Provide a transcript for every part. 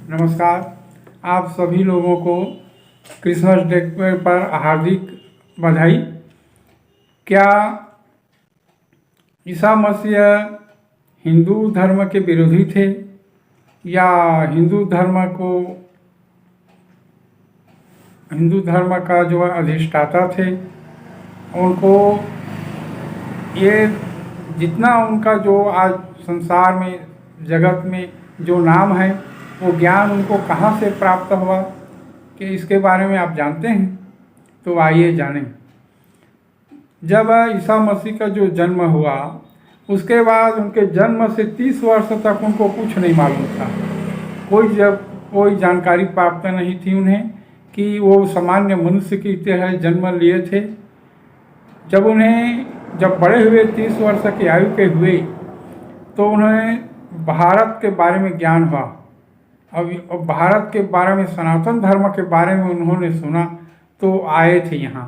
नमस्कार। आप सभी लोगों को क्रिसमस डे पर हार्दिक बधाई। क्या ईसा मसीह हिंदू धर्म के विरोधी थे या हिंदू धर्म का जो अधिष्ठाता थे, उनको ये जितना उनका जो आज संसार में जगत में जो नाम है वो ज्ञान उनको कहाँ से प्राप्त हुआ कि इसके बारे में आप जानते हैं? तो आइए जानें। जब ईसा मसीह का जो जन्म हुआ उसके बाद उनके जन्म से 30 वर्ष तक उनको कुछ नहीं मालूम था। कोई जानकारी प्राप्त नहीं थी उन्हें कि वो सामान्य मनुष्य की तरह जन्म लिए थे। जब बड़े हुए 30 वर्ष की आयु के हुए तो उन्हें भारत के बारे में ज्ञान हुआ। अब भारत के बारे में, सनातन धर्म के बारे में उन्होंने सुना तो आए थे। यहाँ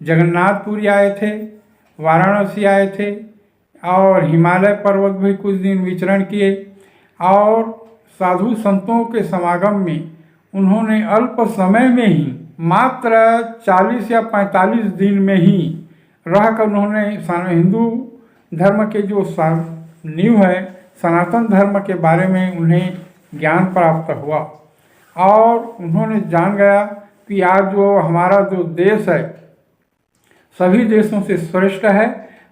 जगन्नाथपुरी आए थे, वाराणसी आए थे और हिमालय पर्वत भी कुछ दिन विचरण किए और साधु संतों के समागम में उन्होंने अल्प समय में ही मात्र 40 या 45 दिन में ही रहकर उन्होंने हिंदू धर्म के जो नींव है, सनातन धर्म के बारे में उन्हें ज्ञान प्राप्त हुआ और उन्होंने जान गया कि आज जो हमारा जो देश है सभी देशों से श्रेष्ठ है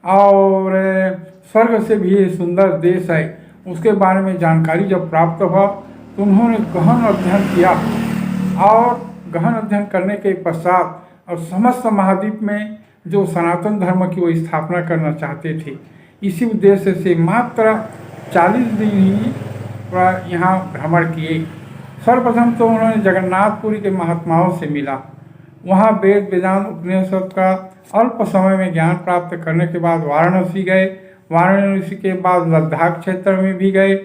और स्वर्ग से भी सुंदर देश है। उसके बारे में जानकारी जब प्राप्त हुआ तो उन्होंने गहन अध्ययन किया और गहन अध्ययन करने के पश्चात और समस्त महाद्वीप में जो सनातन धर्म की वो स्थापना करना चाहते थे। इसी उद्देश्य से मात्र 40 दिन ही यहाँ भ्रमण किए। सर्वप्रथम तो उन्होंने जगन्नाथपुरी के महात्माओं से मिला। वहाँ वेद वेदांत उपनिषद का अल्प समय में ज्ञान प्राप्त करने के बाद वाराणसी गए। वाराणसी के बाद लद्दाख क्षेत्र में भी गए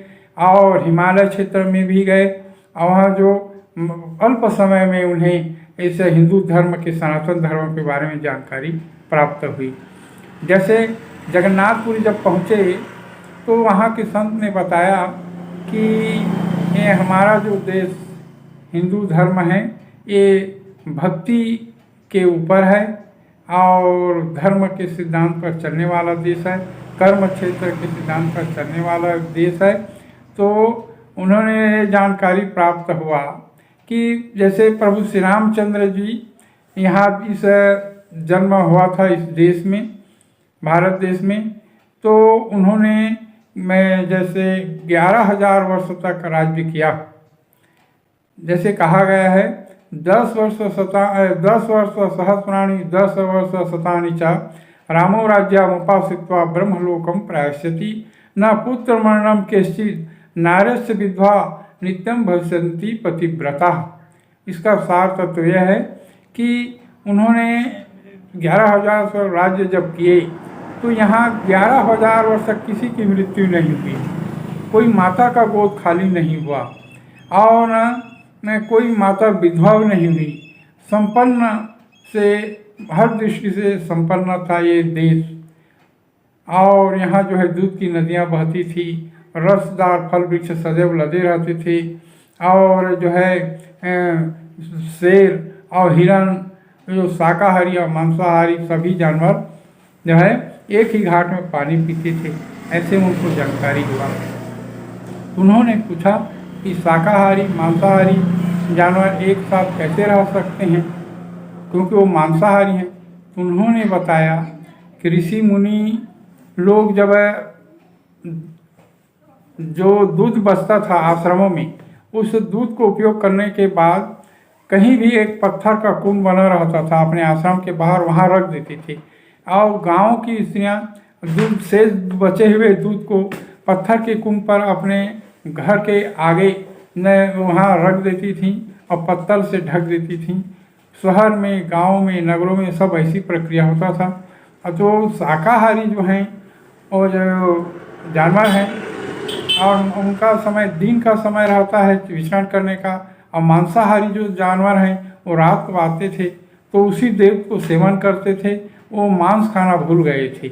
और हिमालय क्षेत्र में भी गए और वहाँ जो अल्प समय में उन्हें ऐसे हिंदू धर्म के, सनातन धर्म के बारे में जानकारी प्राप्त हुई। जैसे जगन्नाथपुरी जब पहुँचे तो वहाँ के संत ने बताया कि ये हमारा जो देश हिंदू धर्म है ये भक्ति के ऊपर है और धर्म के सिद्धांत पर चलने वाला देश है, कर्म क्षेत्र के सिद्धांत पर चलने वाला देश है। तो उन्होंने जानकारी प्राप्त हुआ कि जैसे प्रभु श्री रामचंद्र जी यहाँ इस जन्म हुआ था इस देश में, भारत देश में, तो उन्होंने जैसे 11,000 वर्ष तक राज्य किया। जैसे कहा गया है 10 वर्ष सहस्राणि 10 वर्ष शतानि च रामो राज्यमुपाश्रित्वा ब्रह्मलोकम प्रायश्यति न पुत्र मरणम केश्चित् नार्यस्य विधवा नित्यम भविष्यन्ति पतिव्रता। इसका सार तत्व यह है कि उन्होंने 11,000 राज्य जब किए तो यहाँ 11,000 वर्ष तक किसी की मृत्यु नहीं हुई, कोई माता का गोद खाली नहीं हुआ और न कोई माता विधवा नहीं हुई। संपन्न से, हर दृष्टि से संपन्न था ये देश और यहाँ जो है दूध की नदियाँ बहती थी, रसदार फल वृक्ष सदैव लदे रहते थे और जो है शेर और हिरण, जो शाकाहारी और मांसाहारी सभी जानवर जो है एक ही घाट में पानी पीते थे। ऐसे उनको जानकारी हुआ। उन्होंने पूछा कि शाकाहारी मांसाहारी जानवर एक साथ कैसे रह सकते हैं, क्योंकि वो मांसाहारी हैं। उन्होंने बताया कि ऋषि मुनि लोग जब जो दूध बचता था आश्रमों में, उस दूध को उपयोग करने के बाद कहीं भी एक पत्थर का कुंड बना रहता था अपने आश्रम के बाहर, वहाँ रख देती थी और गांव की स्त्रियाँ दूध से बचे हुए दूध को पत्थर के कुंड पर अपने घर के आगे वहाँ रख देती थी और पत्तल से ढक देती थी। शहर में, गांव में, नगरों में सब ऐसी प्रक्रिया होता था। और जो शाकाहारी जो हैं और जो जानवर हैं और उनका समय दिन का समय रहता है विचरण करने का, और मांसाहारी जो जानवर हैं वो रात को आते थे तो उसी देव को सेवन करते थे, वो मांस खाना भूल गए थे।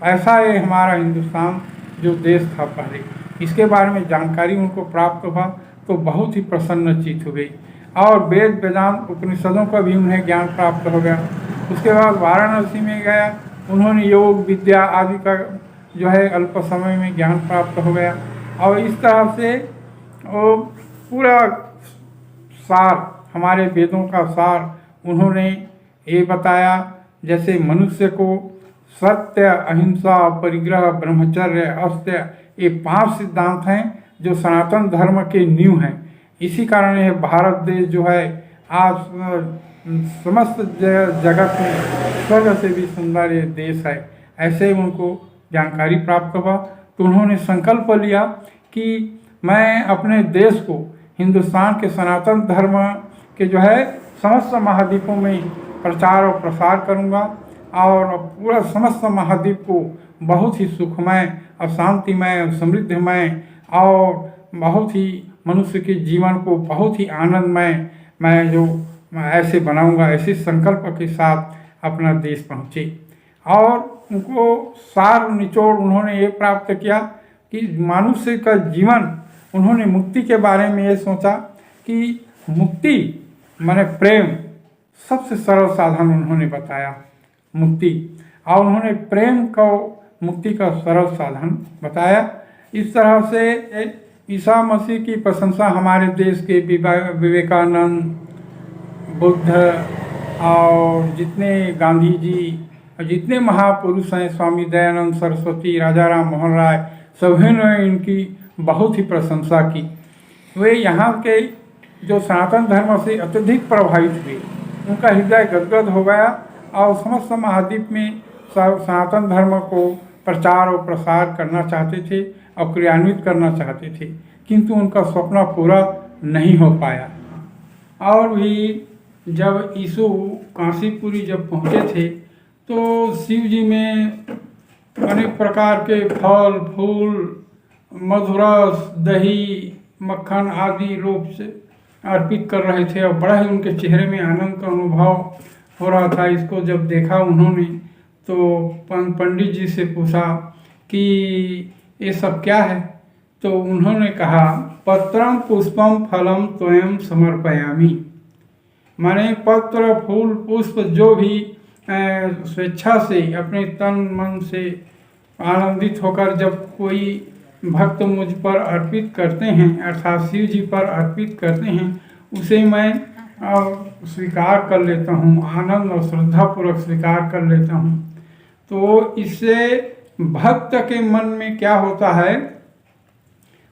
ऐसा है हमारा हिंदुस्तान जो देश था पहले। इसके बारे में जानकारी उनको प्राप्त हुआ तो बहुत ही प्रसन्नचित्त हो गई और वेद वेदांत उपनिषदों का भी उन्हें ज्ञान प्राप्त हो गया। उसके बाद वाराणसी में गया, उन्होंने योग विद्या आदि का जो है अल्प समय में ज्ञान प्राप्त हो गया। और इस तरह से वो पूरा सार, हमारे वेदों का सार उन्होंने ये बताया। जैसे मनुष्य को सत्य, अहिंसा, परिग्रह, ब्रह्मचर्य, अस्त्य, ये 5 सिद्धांत हैं जो सनातन धर्म के नींव हैं। इसी कारण यह भारत देश जो है आज समस्त जगत में स्वर्ग से भी सुंदर ये देश है, ऐसे उनको जानकारी प्राप्त हुआ। तो उन्होंने संकल्प लिया कि मैं अपने देश को, हिंदुस्तान के सनातन धर्म के जो है समस्त महाद्वीपों में प्रचार और प्रसार करूंगा और पूरा समस्त महाद्वीप को बहुत ही सुखमय और शांतिमय और समृद्धमय और बहुत ही मनुष्य के जीवन को बहुत ही आनंदमय मैं जो ऐसे बनाऊंगा, ऐसे संकल्प के साथ अपना देश पहुँचे। और उनको सार निचोड़ उन्होंने ये प्राप्त किया कि मनुष्य का जीवन, उन्होंने मुक्ति के बारे में ये सोचा कि मुक्ति माने प्रेम, सबसे सरल साधन उन्होंने बताया मुक्ति, और उन्होंने प्रेम को मुक्ति का सरल साधन बताया। इस तरह से ईसा मसीह की प्रशंसा हमारे देश के विवेकानंद, बुद्ध और जितने गांधी जी और जितने महापुरुष हैं, स्वामी दयानंद सरस्वती, राजा राम मोहन राय, सभी ने इनकी बहुत ही प्रशंसा की। वे यहाँ के जो सनातन धर्म से अत्यधिक प्रभावित हुए, उनका हृदय गदगद हो गया और समस्त महाद्वीप में सनातन धर्म को प्रचार और प्रसार करना चाहते थे और क्रियान्वित करना चाहते थे, किंतु उनका सपना पूरा नहीं हो पाया। और भी जब यीशु काशीपुरी जब पहुँचे थे तो शिव जी में अनेक प्रकार के फल फूल, मधुरस, दही, मक्खन आदि रूप से अर्पित कर रहे थे और बड़ा ही उनके चेहरे में आनंद का अनुभव हो रहा था। इसको जब देखा उन्होंने तो पंडित जी से पूछा कि ये सब क्या है, तो उन्होंने कहा पत्रम पुष्पम फलम त्वयं समर्पयामि, माने पत्र फूल पुष्प जो भी स्वेच्छा से अपने तन मन से आनंदित होकर जब कोई भक्त मुझ पर अर्पित करते हैं, अर्थात शिव जी पर अर्पित करते हैं, उसे मैं स्वीकार कर लेता हूँ, आनंद और श्रद्धापूर्वक स्वीकार कर लेता हूँ। तो इससे भक्त के मन में क्या होता है,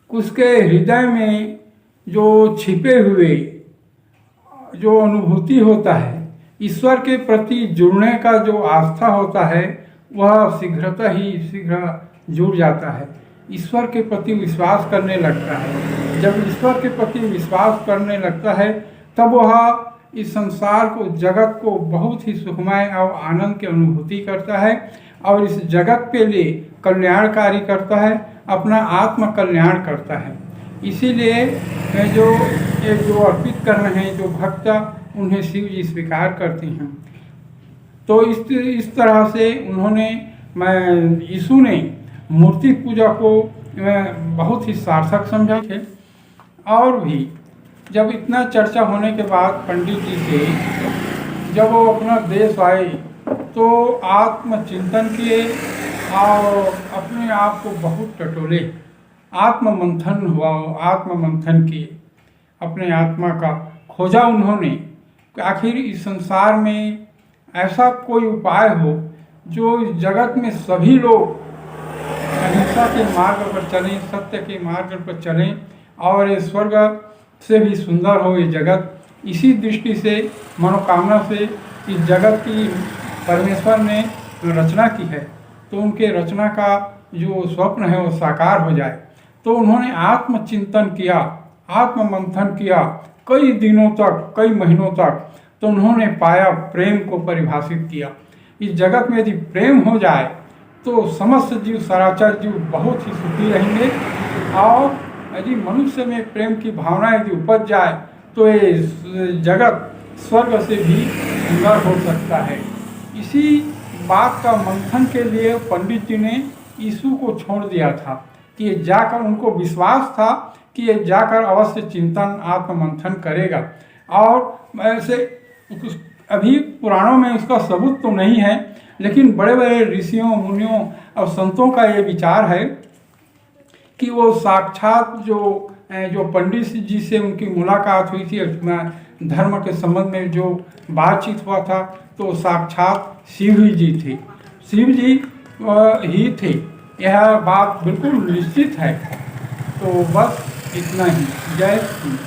उसके हृदय में जो छिपे हुए जो अनुभूति होता है, ईश्वर के प्रति जुड़ने का जो आस्था होता है, वह शीघ्र जुड़ जाता है, ईश्वर के प्रति विश्वास करने लगता है। जब ईश्वर के प्रति विश्वास करने लगता है तब वह इस संसार को, जगत को बहुत ही सुखमय और आनंद की अनुभूति करता है और इस जगत के लिए कल्याणकारी करता है, अपना आत्म कल्याण करता है। इसीलिए जो अर्पित कर रहे हैं, जो भक्त, उन्हें शिव जी स्वीकार करते हैं। तो इस तरह से उन्होंने यीशु ने मूर्ति पूजा को बहुत ही सार्थक समझा थे। और भी जब इतना चर्चा होने के बाद पंडित जी से जब वो अपना देश आए तो आत्मचिंतन किए और अपने आप को बहुत टटोले, आत्ममंथन हुआ, आत्ममंथन किए, अपने आत्मा का खोजा उन्होंने कि आखिर इस संसार में ऐसा कोई उपाय हो जो इस जगत में सभी लोग अहिंसा के मार्ग पर चलें, सत्य के मार्ग पर चलें और ये स्वर्ग से भी सुंदर हो ये जगत। इसी दृष्टि से, मनोकामना से इस जगत की परमेश्वर ने रचना की है, तो उनके रचना का जो स्वप्न है वो साकार हो जाए। तो उन्होंने आत्मचिंतन किया, आत्ममंथन किया कई दिनों तक, कई महीनों तक। तो उन्होंने पाया, प्रेम को परिभाषित किया। इस जगत में यदि प्रेम हो जाए तो समस्त जीव, सराचर जीव बहुत ही सुखी रहेंगे। और यदि मनुष्य में प्रेम की भावना यदि उपज जाए तो ये जगत स्वर्ग से भी सुंदर हो सकता है। इसी बात का मंथन के लिए पंडित जी ने यीशु को छोड़ दिया था कि जाकर, उनको विश्वास था कि ये जाकर अवश्य चिंतन आत्ममंथन करेगा। और ऐसे अभी पुराणों में उसका सबूत तो नहीं है, लेकिन बड़े बड़े ऋषियों मुनियों और संतों का ये विचार है कि वो साक्षात जो पंडित जी से उनकी मुलाकात हुई थी, धर्म के संबंध में जो बातचीत हुआ था, तो साक्षात शिव जी थे, शिव जी ही थे। यह बात बिल्कुल निश्चित है। तो बस इतना ही। जय श्री।